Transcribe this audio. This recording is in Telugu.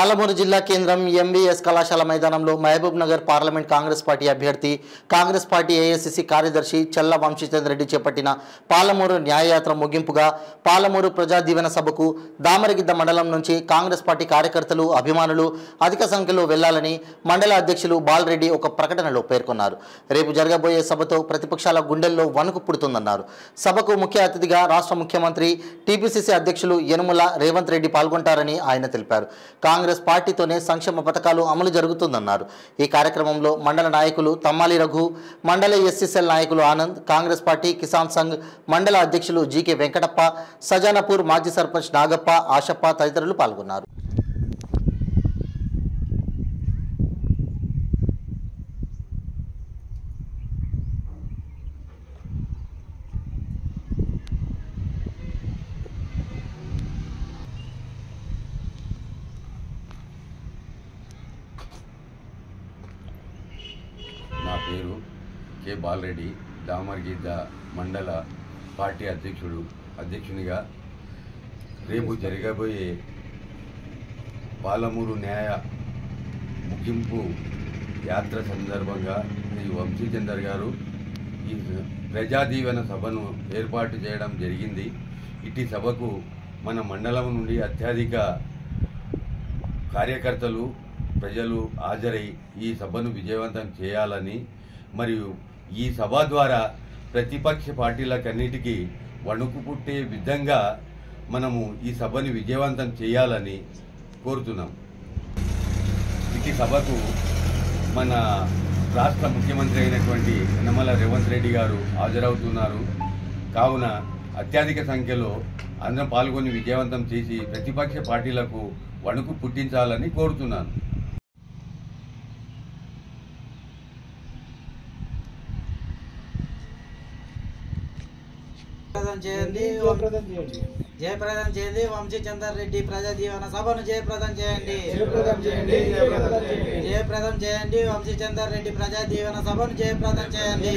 పాలమూరు జిల్లా కేంద్రం ఎంవీఎస్ కళాశాల మైదానంలో మహబూబ్ నగర్ పార్లమెంట్ కాంగ్రెస్ పార్టీ అభ్యర్థి కాంగ్రెస్ పార్టీ ఏఐసిసి కార్యదర్శి చల్ల వంశీచంద్ర రెడ్డి చేపట్టిన పాలమూరు న్యాయయాత్ర ముగింపుగా పాలమూరు ప్రజా దీవెన సభకు దామరగిద్ద మండలం నుంచి కాంగ్రెస్ పార్టీ కార్యకర్తలు అభిమానులు అధిక సంఖ్యలో వెళ్లాలని మండల అధ్యక్షులు బాలరెడ్డి ఒక ప్రకటనలో పేర్కొన్నారు. రేపు జరగబోయే సభతో ప్రతిపక్షాల గుండెల్లో వణుకు పుడుతుందన్నారు. సభకు ముఖ్య అతిథిగా రాష్ట్ర ముఖ్యమంత్రి టీపీసీసీ అధ్యక్షులు యనుమల రేవంత్ రెడ్డి పాల్గొంటారని ఆయన తెలిపారు. కాంగ్రెస్ పార్టీతోనే సంక్షేమ పథకాలు అమలు జరుగుతుందన్నారు. ఈ కార్యక్రమంలో మండల నాయకులు తమ్మాలి రఘు, మండల ఎస్సీసెల్ నాయకులు ఆనంద్, కాంగ్రెస్ పార్టీ కిసాన్ సంఘ్ మండల అధ్యక్షులు జీకే వెంకటప్ప, సజానాపూర్ మాజీ సర్పంచ్ నాగప్ప, ఆశప్ప తదితరులు పాల్గొన్నారు. నా పేరు కె బాలరెడ్డి, దామరగిద్ద మండల పార్టీ అధ్యక్షునిగా రేపు జరగబోయే పాలమూరు న్యాయ ముగింపు యాత్ర సందర్భంగా శ్రీ వంశీచందర్ గారు ఈ ప్రజాదీవెన సభను ఏర్పాటు చేయడం జరిగింది. ఇటు సభకు మన మండలం నుండి అత్యధిక కార్యకర్తలు ప్రజలు హాజరై ఈ సభను విజయవంతం చేయాలని మరియు ఈ సభ ద్వారా ప్రతిపక్ష పార్టీలకన్నిటికీ వణుకు పుట్టే విధంగా మనము ఈ సభని విజయవంతం చేయాలని కోరుతున్నాం. ఇటు సభకు మన రాష్ట్ర ముఖ్యమంత్రి అయినటువంటి యనమల రేవంత్ రెడ్డి గారు హాజరవుతున్నారు. కావున అత్యధిక సంఖ్యలో అందరం పాల్గొని విజయవంతం చేసి ప్రతిపక్ష పార్టీలకు వణుకు పుట్టించాలని కోరుతున్నాను. జయప్రదం చేయండి. వంశీచందర్ రెడ్డి ప్రజా దీవెన సభను జయప్రదం చేయండి. జయప్రదం చేయండి. వంశీచందర్ రెడ్డి ప్రజా దీవెన సభను జయప్రదం చేయండి.